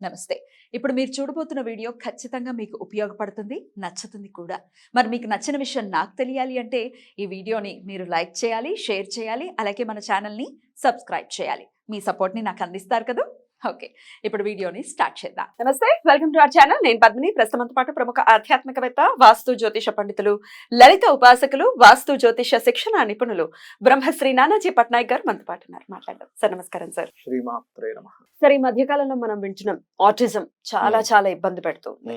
నమస్తే. ఇప్పుడు మీరు చూడబోతున్న వీడియో ఖచ్చితంగా మీకు ఉపయోగపడుతుంది, నచ్చుతుంది కూడా. మరి మీకు నచ్చిన విషయం నాకు తెలియాలి అంటే ఈ వీడియోని మీరు లైక్ చేయాలి, షేర్ చేయాలి, అలాగే మన ఛానల్‌ని సబ్స్క్రైబ్ చేయాలి. మీ సపోర్ట్‌ని నాకు అందిస్తారు కదా! ఓకే. ఇప్పుడు వీడియోని స్టార్ట్ చేద్దాం. నమస్తే, వెల్కమ్ టు అవర్ ఛానల్. నేను పద్మిని. ప్రస్తుతంతో పాటు ప్రముఖ ఆధ్యాత్మికవేత్త, వాస్తు జ్యోతిష పండితులు, లలిత ఉపాసకులు, వాస్తు జ్యోతిష శిక్షణ నిపుణులు బ్రహ్మశ్రీ నానాజీ పట్నాయక్ గారు మనతో పాటు ఉన్నారు. మాట్లాడదాం సార్. నమస్కారం సార్. శ్రీమాత్రే నమః. సార్, ఈ మధ్యకాలంలో మనం వింటున్నాం ఆటిజం చాలా ఇబ్బంది పెడుతుంది.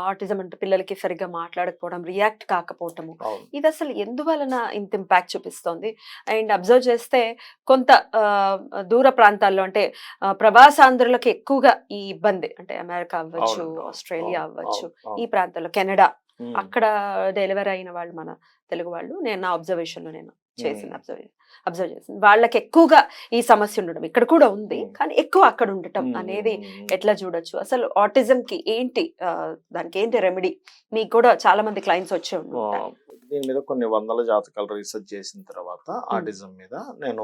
ఆటిజం అంటే పిల్లలకి సరిగ్గా మాట్లాడకపోవడం, రియాక్ట్ కాకపోవటము, అవును. ఇది అసలు ఎందువలన ఇంత ఇంపాక్ట్ చూపిస్తోంది? అండ్ అబ్జర్వ్ చేస్తే కొంత దూర ప్రాంతాల్లో అంటే ప్రవాసాంధ్రులకు ఎక్కువగా ఈ ఇబ్బంది, అంటే అమెరికా అవ్వచ్చు, అవును. ఆస్ట్రేలియా అవ్వచ్చు, అవును. ఈ ప్రాంతాల్లో, కెనడా, ఉమ్. అక్కడ డెలివరీ అయిన వాళ్ళు మన తెలుగు వాళ్ళు, నా అబ్జర్వేషన్ లో నేను చేసిన అబ్జర్వ్ చేసింది, వాళ్ళకి ఎక్కువగా ఈ సమస్య ఉండడం ఇక్కడ కూడా ఉంది, కానీ ఎక్కువ అక్కడ ఉండటం అనేది ఎట్లా చూడొచ్చు? అసలు ఆటిజం కి ఏంటి, దానికి ఏంటి రెమెడీ? మీకు కూడా చాలా మంది క్లయింట్స్ వచ్చి ఉంటారు. దీని మీద కొన్ని వందల జాతకాలు రీసెర్చ్ చేసిన తర్వాత ఆటిజం మీద నేను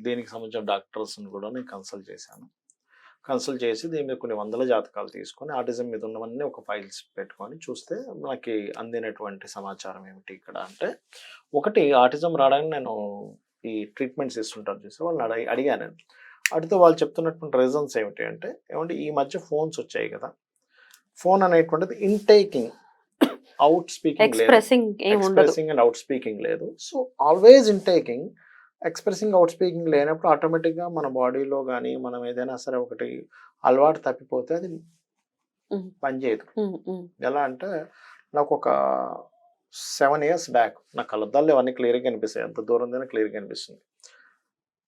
దీనికి సంబంధించిన డాక్టర్స్ కూడా నేను కన్సల్ట్ చేశాను. కన్సల్ట్ చేసి దీని మీద కొన్ని వందల జాతకాలు తీసుకొని ఆటిజం మీద ఉన్నవన్నీ ఒక ఫైల్స్ పెట్టుకొని చూస్తే మనకి అందినటువంటి సమాచారం ఏమిటి ఇక్కడ అంటే, ఒకటి ఆటిజం రావడానికి నేను ఈ ట్రీట్మెంట్స్ ఇస్తుంటారు చూసి వాళ్ళని అడిగాను. అడిగితే వాళ్ళు చెప్తున్నటువంటి రీజన్స్ ఏమిటి అంటే, ఏమంటే ఈ మధ్య ఫోన్స్ వచ్చాయి కదా, ఫోన్ అనేటువంటిది intaking, out speaking expressing and out speaking లేదు. So always intaking, expressing out speaking లేనప్పుడు ఆటోమేటిక్గా మన బాడీలో కానీ మనం ఏదైనా సరే ఒకటి అలవాటు తప్పిపోతే అది పనిచేయదు. ఎలా అంటే, నాకు ఒక 7 years బ్యాక్ నా కళ్ళద్దాలు ఇవన్నీ క్లియర్గా కనిపిస్తాయి, ఎంత దూరం ఉందైనా క్లియర్గా కనిపిస్తుంది.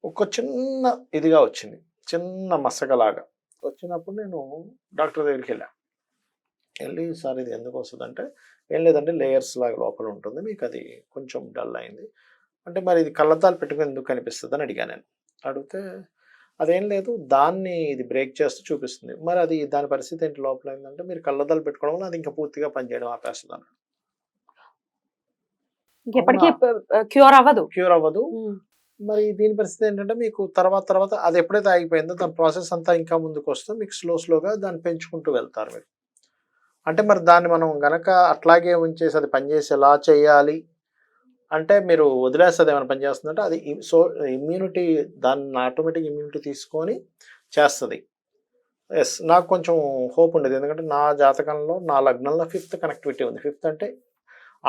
ఒక చిన్న ఇదిగా వచ్చింది, చిన్న మసకలాగా వచ్చినప్పుడు నేను డాక్టర్ దగ్గరికి వెళ్ళి సార్ ఇది ఎందుకు వస్తుంది అంటే, ఏం లేదంటే లేయర్స్ లాగా లోపల ఉంటుంది, మీకు అది కొంచెం డల్ అయింది అంటే, మరి ఇది కళ్ళద్దాలు పెట్టుకుని ఎందుకు కనిపిస్తుంది అని అడిగాను నేను. అడిగితే అదేం లేదు, దాన్ని ఇది బ్రేక్ చేస్తూ చూపిస్తుంది. మరి అది దాని పరిస్థితి ఏంటి లోపల ఏంటంటే, మీరు కళ్ళద్దాలు పెట్టుకోవడం వల్ల అది ఇంకా పూర్తిగా పనిచేయడం ఆపేస్తుంది అన్నాడు. క్యూర్ అవ్వదు. మరి దీని పరిస్థితి ఏంటంటే, మీకు తర్వాత అది ఎప్పుడైతే ఆగిపోయిందో దాని ప్రాసెస్ అంతా ఇంకా ముందుకు వస్తే మీకు స్లోగా దాన్ని పెంచుకుంటూ వెళ్తారు మీరు. అంటే మరి దాన్ని మనం గనక అట్లాగే ఉంచేసి అది పనిచేసేలా చేయాలి అంటే, మీరు వదిలేస్తుంది ఏమైనా పనిచేస్తుందంటే అది ఇమ్యూనిటీ, దాన్ని ఆటోమేటిక్ ఇమ్యూనిటీ తీసుకొని చేస్తుంది. ఎస్, నాకు కొంచెం హోప్ ఉండేది, ఎందుకంటే నా జాతకంలో నా లగ్నంలో 5th కనెక్టివిటీ ఉంది. 5th అంటే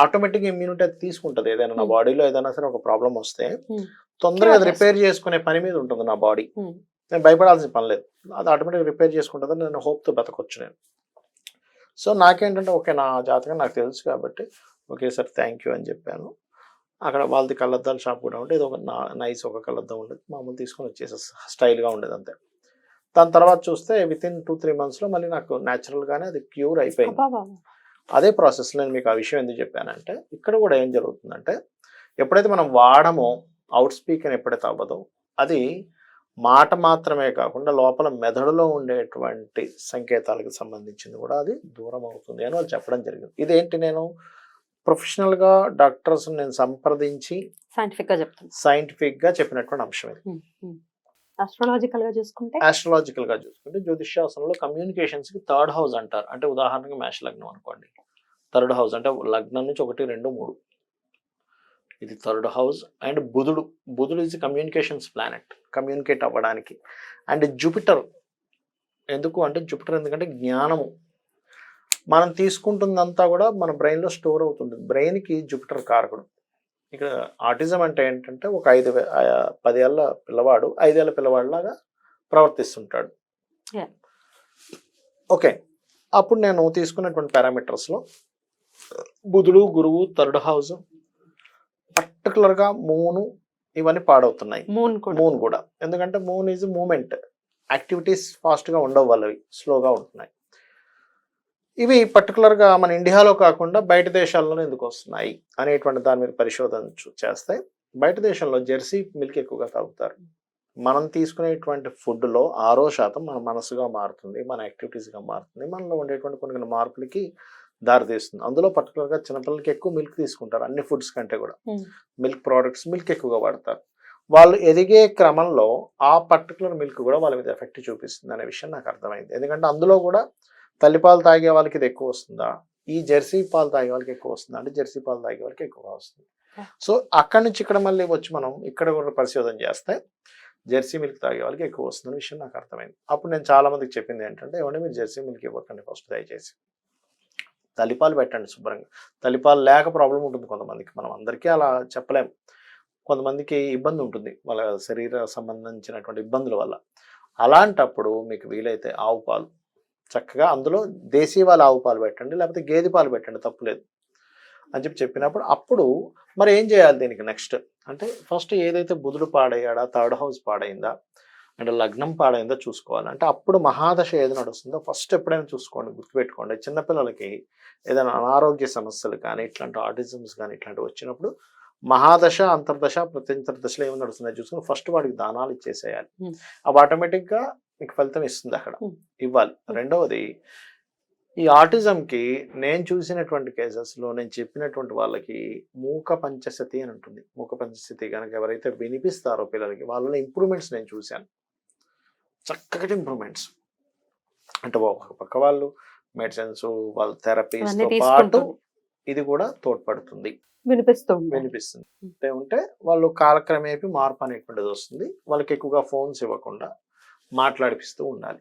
ఆటోమేటిక్ ఇమ్యూనిటీ అది తీసుకుంటుంది. ఏదైనా నా బాడీలో ఏదైనా సరే ఒక ప్రాబ్లం వస్తే తొందరగా అది రిపేర్ చేసుకునే పని మీద ఉంటుంది నా బాడీ. నేను భయపడాల్సిన పని లేదు, అది ఆటోమేటిక్ రిపేర్ చేసుకుంటుంది. నేను హోప్తో బతకొచ్చు నేను. సో నాకేంటంటే, ఓకే నా జాతకం నాకు తెలుసు కాబట్టి ఓకే సార్ థ్యాంక్ యూ అని చెప్పాను. అక్కడ వాళ్ళది కళ్ళద్దాల షాప్ కూడా ఉంటే ఏదో ఒక నైస్ ఒక కళ్ళద్దం ఉండేది, మామూలు తీసుకొని వచ్చేసి స్టైల్గా ఉండేది అంతే. దాని తర్వాత చూస్తే వితిన్ 2-3 monthsలో మళ్ళీ నాకు న్యాచురల్గానే అది క్యూర్ అయిపోయింది. అదే ప్రాసెస్ నేను మీకు ఆ విషయం ఎందుకు చెప్పానంటే, ఇక్కడ కూడా ఏం జరుగుతుందంటే, ఎప్పుడైతే మనం వాడమో అవుట్ స్పీక్ అని ఎప్పుడైతే అవ్వదో, అది మాట మాత్రమే కాకుండా లోపల మెదడులో ఉండేటువంటి సంకేతాలకు సంబంధించింది కూడా అది దూరం అవుతుంది అని వాళ్ళు చెప్పడం జరిగింది. ఇదేంటి, నేను ప్రొఫెషనల్గా డాక్టర్స్ నేను సంప్రదించి సైంటిఫిక్గా చెప్పినటువంటి అంశం ఇది. ఆస్ట్రాలజికల్ గా చూసుకుంటే జ్యోతిష్శాస్త్రంలో కమ్యూనికేషన్స్కి 3rd house అంటారు. అంటే ఉదాహరణకి మేష లగ్నం అనుకోండి, 3rd house అంటే లగ్నం నుంచి 1, 2, 3 ఇది 3rd house. అండ్ బుధుడు ఈజ్ కమ్యూనికేషన్స్ ప్లానెట్, కమ్యూనికేట్ అవ్వడానికి. అండ్ జూపిటర్ ఎందుకంటే జ్ఞానము, మనం తీసుకుంటుందంతా కూడా మన బ్రెయిన్లో స్టోర్ అవుతుంది. బ్రెయిన్కి జూపిటర్ కారకుడు. ఇక్కడ ఆటిజం అంటే ఏంటంటే, ఒక 10 ఏళ్ళ పిల్లవాడు 5 ఏళ్ళ పిల్లవాడిలాగా ప్రవర్తిస్తుంటాడు. ఓకే, అప్పుడు నేను తీసుకున్నటువంటి పారామీటర్స్లో బుధుడు, గురువు, 3rd house, పర్టికులర్గా మూన్, ఇవన్నీ పాడవుతున్నాయి. మూన్ కూడా ఎందుకంటే మూన్ ఈజ్ మూమెంట్, యాక్టివిటీస్ ఫాస్ట్గా ఉండవు, వాళ్ళవి స్లోగా ఉంటున్నాయి. ఇవి పర్టికులర్గా మన ఇండియాలో కాకుండా బయట దేశాల్లోనే ఎందుకు వస్తున్నాయి అనేటువంటి దాని మీద పరిశోధన చేస్తే, బయట దేశంలో జెర్సీ మిల్క్ ఎక్కువగా తాగుతారు. మనం తీసుకునేటువంటి ఫుడ్లో 6% మన మనసుగా మారుతుంది, మన యాక్టివిటీస్గా మారుతుంది, మనలో ఉండేటువంటి కొన్ని మార్పులకి దారితీస్తుంది. అందులో పర్టికులర్గా చిన్నపిల్లలకి ఎక్కువ మిల్క్ తీసుకుంటారు, అన్ని ఫుడ్స్ కంటే కూడా మిల్క్ ప్రోడక్ట్స్, మిల్క్ ఎక్కువగా వాడతారు. వాళ్ళు ఎదిగే క్రమంలో ఆ పర్టికులర్ మిల్క్ కూడా వాళ్ళ మీద ఎఫెక్ట్ చూపిస్తుంది అనే విషయం నాకు అర్థమైంది. ఎందుకంటే అందులో కూడా తల్లిపాలు తాగే వాళ్ళకి ఇది ఎక్కువ వస్తుందా, ఈ జెర్సీ పాలు తాగే వాళ్ళకి ఎక్కువ వస్తుందా అంటే జెర్సీ పాలు తాగే వాళ్ళకి ఎక్కువగా వస్తుంది. సో అక్కడి నుంచి ఇక్కడ మళ్ళీ వచ్చి మనం ఇక్కడ కూడా పరిశోధన చేస్తే జెర్సీ మిల్క్ తాగే వాళ్ళకి ఎక్కువ వస్తుందనే విషయం నాకు అర్థమైంది. అప్పుడు నేను చాలా మందికి చెప్పింది ఏంటంటే, ఏమంటే మీరు జెర్సీ మిల్క్ ఇవ్వకండి ఫస్ట్ దయచేసి, తల్లిపాలు పెట్టండి శుభ్రంగా. తల్లిపాలు లేక ప్రాబ్లం ఉంటుంది కొంతమందికి, మనం అందరికీ అలా చెప్పలేం. కొంతమందికి ఇబ్బంది ఉంటుంది వాళ్ళ శరీర సంబంధించినటువంటి ఇబ్బందుల వల్ల. అలాంటప్పుడు మీకు వీలైతే ఆవు పాలు చక్కగా, అందులో దేశీవాళ ఆవు పాలు పెట్టండి, లేకపోతే గేదె పాలు పెట్టండి, తప్పులేదు అని చెప్పినప్పుడు అప్పుడు మరి ఏం చేయాలి దీనికి నెక్స్ట్ అంటే, ఫస్ట్ ఏదైతే బుధుడు పాడయ్యాడా, థర్డ్ హౌస్ పాడైందా అంటే లగ్నం పాడైందో చూసుకోవాలి. అంటే అప్పుడు మహాదశ ఏది నడుస్తుందో ఫస్ట్ ఎప్పుడైనా చూసుకోండి, గుర్తుపెట్టుకోండి. చిన్నపిల్లలకి ఏదైనా అనారోగ్య సమస్యలు కానీ ఇట్లాంటి ఆటిజమ్స్ కానీ ఇట్లాంటివి వచ్చినప్పుడు మహాదశ, అంతర్దశ, ప్రత్యంతర దశలో ఏమి నడుస్తున్నాయో చూసుకుని ఫస్ట్ వాడికి దానాలు ఇచ్చేసేయాలి. అవి ఆటోమేటిక్గా మీకు ఫలితం ఇస్తుంది, అక్కడ ఇవ్వాలి. రెండవది, ఈ ఆటిజంకి నేను చూసినటువంటి కేసెస్లో నేను చెప్పినటువంటి వాళ్ళకి మూక పంచశతి అని ఉంటుంది. మూక పంచశతి కనుక ఎవరైతే వినిపిస్తారో పిల్లలకి, వాళ్ళలో ఇంప్రూవ్మెంట్స్ నేను చూశాను, చక్కటి ఇంప్రూవ్మెంట్స్. అంటే ఒక పక్క వాళ్ళు మెడిసిన్స్, వాళ్ళ థెరపీస్తో పాటు ఇది కూడా తోడ్పడుతుంది, వినిపిస్తుంది. ఉంటే వాళ్ళు కాలక్రమేపీ మార్పు అనేటువంటిది వస్తుంది. వాళ్ళకి ఎక్కువగా ఫోన్స్ ఇవ్వకుండా మాట్లాడిపిస్తూ ఉండాలి.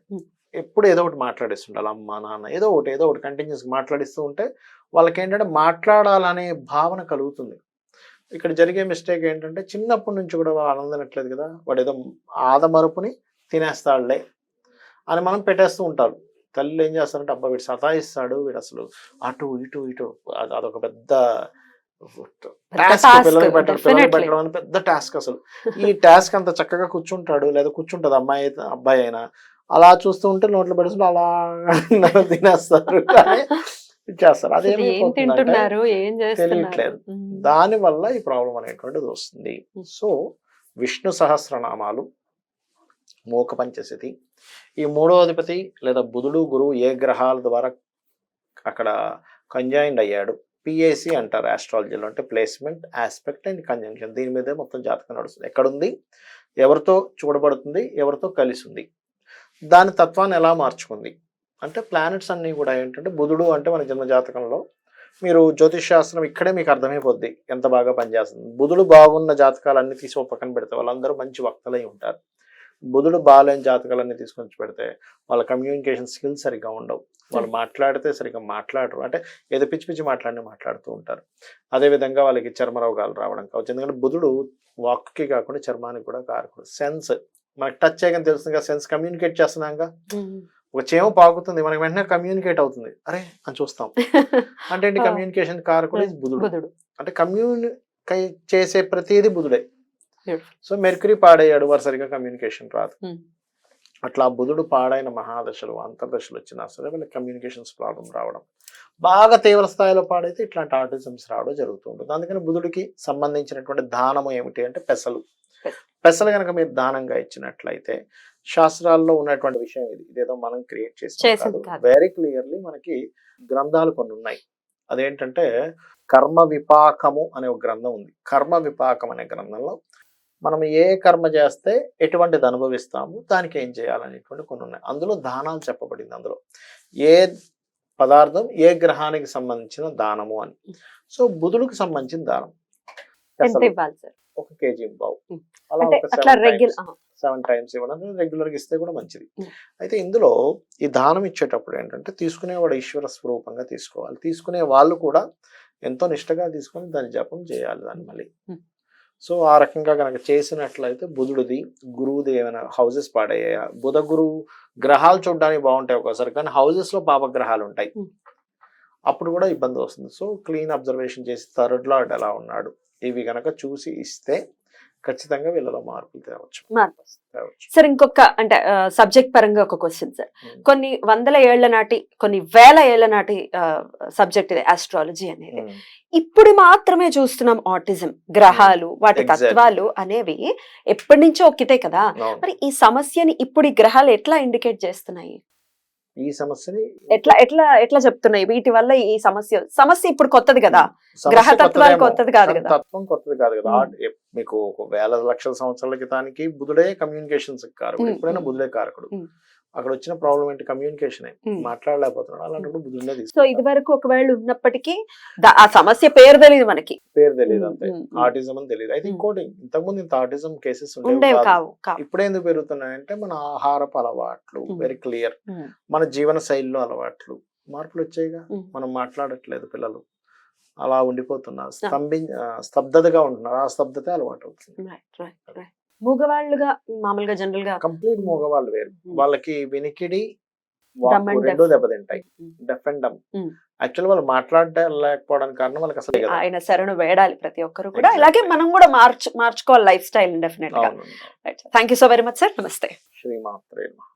ఎప్పుడు ఏదో ఒకటి మాట్లాడిస్తుండాలి, అమ్మ నాన్న ఏదో ఒకటి కంటిన్యూస్గా మాట్లాడిస్తూ ఉంటే వాళ్ళకి ఏంటంటే మాట్లాడాలనే భావన కలుగుతుంది. ఇక్కడ జరిగే మిస్టేక్ ఏంటంటే, చిన్నప్పటి నుంచి కూడా వాళ్ళు ఆనందనట్లేదు కదా, వాడు ఏదో ఆదమరుపుని తినేస్తాడులే అని మనం పెట్టేస్తూ ఉంటారు. తల్లి ఏం చేస్తారంటే, అబ్బా వీడు సతాయిస్తాడు, వీడు అసలు అటు ఇటు అదొక పెద్ద టాస్క్, పిల్లలకి పెట్టడం అని పెద్ద టాస్క్. అసలు ఈ టాస్క్ అంత చక్కగా కూర్చుంటాడు లేదా కూర్చుంటది అబ్బాయి అయినా, అలా చూస్తూ ఉంటే నోట్లో పెడుతుంటే అలా తినేస్తారు, చేస్తారు. అదేమిటో తెలియట్లేదు. దాని వల్ల ఈ ప్రాబ్లం అనేటువంటిది వస్తుంది. సో విష్ణు సహస్రనామాలు, మూక పంచశతి, ఈ మూడో అధిపతి లేదా బుధుడు గురువు ఏ గ్రహాల ద్వారా అక్కడ కంజైండ్ అయ్యాడు, పిఏసి అంటారు ఆస్ట్రాలజీలో, అంటే ప్లేస్మెంట్, ఆస్పెక్ట్ అండ్ కంజంక్షన్. దీని మీదే మొత్తం జాతకం నడుస్తుంది. ఎక్కడుంది, ఎవరితో చూడబడుతుంది, ఎవరితో కలిసి ఉంది, దాని తత్వాన్ని ఎలా మార్చుకుంది అంటే, ప్లానెట్స్ అన్నీ కూడా ఏంటంటే, బుధుడు అంటే మన జన్మ జాతకంలో మీరు జ్యోతిష్ శాస్త్రం ఇక్కడే మీకు అర్థమైపోద్ది ఎంత బాగా పనిచేస్తుంది. బుధుడు బాగున్న జాతకాలన్నీ తీసి ఒక పక్కన పెడితే వాళ్ళందరూ మంచి వక్తలై ఉంటారు. బుధుడు బాగాలేని జాతకాలన్నీ తీసుకొని పెడితే వాళ్ళ కమ్యూనికేషన్ స్కిల్స్ సరిగ్గా ఉండవు, వాళ్ళు మాట్లాడితే సరిగ్గా మాట్లాడరు, అంటే ఏదో పిచ్చి మాట్లాడుతూ ఉంటారు. అదేవిధంగా వాళ్ళకి చర్మ రోగాలు రావడం కావచ్చు. ఎందుకంటే బుధుడు వాక్కి కాకుండా చర్మానికి కూడా కారకుడు. సెన్స్ మనకి టచ్ చేయగానే తెలుస్తుంది కదా, సెన్స్ కమ్యూనికేట్ చేస్తున్నాగా. ఒక చేమ పాకుతుంది, మనకి వెంటనే కమ్యూనికేట్ అవుతుంది, అరే అని చూస్తాం. అంటే ఏంటి, కమ్యూనికేషన్ కారకుడు బుధుడు. అంటే కమ్యూనికేట్ చేసే ప్రతిదీ బుధుడే. సో మెర్క్యూరీ పాడయ్యాడు, వారు సరిగా కమ్యూనికేషన్ రాదు. అట్లా బుధుడు పాడైన మహాదశలు, అంతర్దశలు వచ్చినా సరే వాళ్ళకి కమ్యూనికేషన్స్ ప్రాబ్లం రావడం, బాగా తీవ్ర స్థాయిలో పాడైతే ఇట్లాంటి ఆటిజమ్స్ రావడం జరుగుతూ ఉంటుంది. అందుకని బుధుడికి సంబంధించినటువంటి దానము ఏమిటి అంటే పెసలు. పెసలు కనుక మీరు దానంగా ఇచ్చినట్లయితే, శాస్త్రాల్లో ఉన్నటువంటి విషయం ఇదేదో మనం క్రియేట్ చేసాం, వెరీ క్లియర్లీ మనకి గ్రంథాలు కొన్ని ఉన్నాయి. అదేంటంటే కర్మ విపాకము అనే ఒక గ్రంథం ఉంది. కర్మ విపాకం అనే గ్రంథంలో మనం ఏ కర్మ చేస్తే ఎటువంటిది అనుభవిస్తాము, దానికి ఏం చేయాలనేటువంటి కొన్ని ఉన్నాయి. అందులో దానాలు చెప్పబడింది. అందులో ఏ పదార్థం ఏ గ్రహానికి సంబంధించిన దానము అని. సో బుధుడికి సంబంధించిన దానం 1 kg బావు, అలా ఒక 7 times ఇవ్వడం, రెగ్యులర్గా ఇస్తే కూడా మంచిది. అయితే ఇందులో ఈ దానం ఇచ్చేటప్పుడు ఏంటంటే, తీసుకునేవాడు ఈశ్వర స్వరూపంగా తీసుకోవాలి. తీసుకునే వాళ్ళు కూడా ఎంతో నిష్టగా తీసుకొని దాన్ని జపం చేయాలి దాన్ని మళ్ళీ. సో ఆ రకంగా కనుక చేసినట్లయితే బుధుడిది, గురువుది ఏమైనా హౌజెస్ పాడయ్యాయా, బుధ గురువు గ్రహాలు చూడడానికి బాగుంటాయి ఒక్కోసారి, కానీ హౌజెస్ లో పాపగ్రహాలు ఉంటాయి, అప్పుడు కూడా ఇబ్బంది వస్తుంది. సో క్లీన్ అబ్జర్వేషన్ చేసి థర్డ్ లార్డ్ ఎలా ఉన్నాడు ఇవి కనుక చూసి ఇస్తే ఖచ్చితంగా వీళ్ళలో మార్పులు తేవచ్చు. సార్ ఇంకొక అంటే సబ్జెక్ట్ పరంగా ఒక క్వశ్చన్ సార్, కొన్ని వందల ఏళ్ల నాటి, కొన్ని వేల ఏళ్ల నాటి సబ్జెక్ట్ ఇది ఆస్ట్రాలజీ అనేది. ఇప్పుడు మాత్రమే చూస్తున్నాం ఆటిజం, గ్రహాలు, వాటి తత్వాలు అనేవి ఎప్పటి నుంచో ఒక్కితే కదా. మరి ఈ సమస్యని ఇప్పుడు ఈ గ్రహాలు ఎట్లా ఇండికేట్ చేస్తున్నాయి? ఈ సమస్యని ఎట్లా ఎట్లా ఎట్లా చెప్తున్నాయి వీటి వల్ల ఈ సమస్య ఇప్పుడు కొత్తది కదా, సమస్య గ్రహతత్వాలు కొత్తదేమో, కొత్తది కాదు కానీ కదా. తత్వం కొత్తది కాదు కదా. ఉమ్. మీకు ఒక వేల లక్షల సంవత్సరాల క్రితానికి బుధుడే కమ్యూనికేషన్స్ కారకుడు, ఉమ్, ఎప్పుడైనా ఉమ్. బుధుడే కారకుడు. ఉమ్. అక్కడ వచ్చిన ప్రాబ్లం ఏంటి? కమ్యూనికేషన్. ఉమ్. మాట్లాడలేకపోతున్నాడు, అలాంటప్పుడు బుధుడినే సో తీసుకుంటారు. ఇది వరకు ఒకవేళ ఉన్నప్పటికీ ఆ సమస్య పేరు తెలియదు మనకి. పేరు తెలియదు అంతే, ఉమ్, ఉమ్. ఆటిజం అని తెలియదు. అయితే ఉమ్. ఇంకోటి, ఇంతకుముందు ఇంత ఆటిజం కేసెస్ ఉండేవి ఉండేవి కాదు. కావు. ఇప్పుడు ఎందుకు పెరుగుతున్నాయంటే మన ఆహారపు అలవాట్లు ఉమ్. వెరీ క్లియర్, ఉమ్. మన జీవన శైలిలో అలవాట్లు మార్పులు వచ్చాయిగా. ఉమ్. మనం మాట్లాడట్లేదు, పిల్లలు అలా ఉండిపోతున్నారు, స్తబ్దతగా ఉంటున్నారు. ఆ స్తబ్దత అలవాటు అవుతుంది. Right right right. మూగవాళ్ళుగా మామూలుగా జనరల్ గా కంప్లీట్ మూగవాళ్ళు వేరు, ఉమ్. వాళ్ళకి వినికిడి Dumb వాక్కు and రెండో deaf. దెబ్బతింటాయి. ఉమ్. Deaf and dumb. Um. Actual వాళ్ళు మాట్లాడలేకపోవడానికి కారణం వాళ్ళకి అసలే కదా. ఆయన శరణు వేడాలి ప్రతి ఒక్కరు కూడా. Exactly. ఇలాగే మనం కూడా మార్చుకోవాలి లైఫ్ స్టైల్ డెఫినెట్ గా. అవును. Thank you so very much sir. నమస్తే. శ్రీమాత్రే నమః.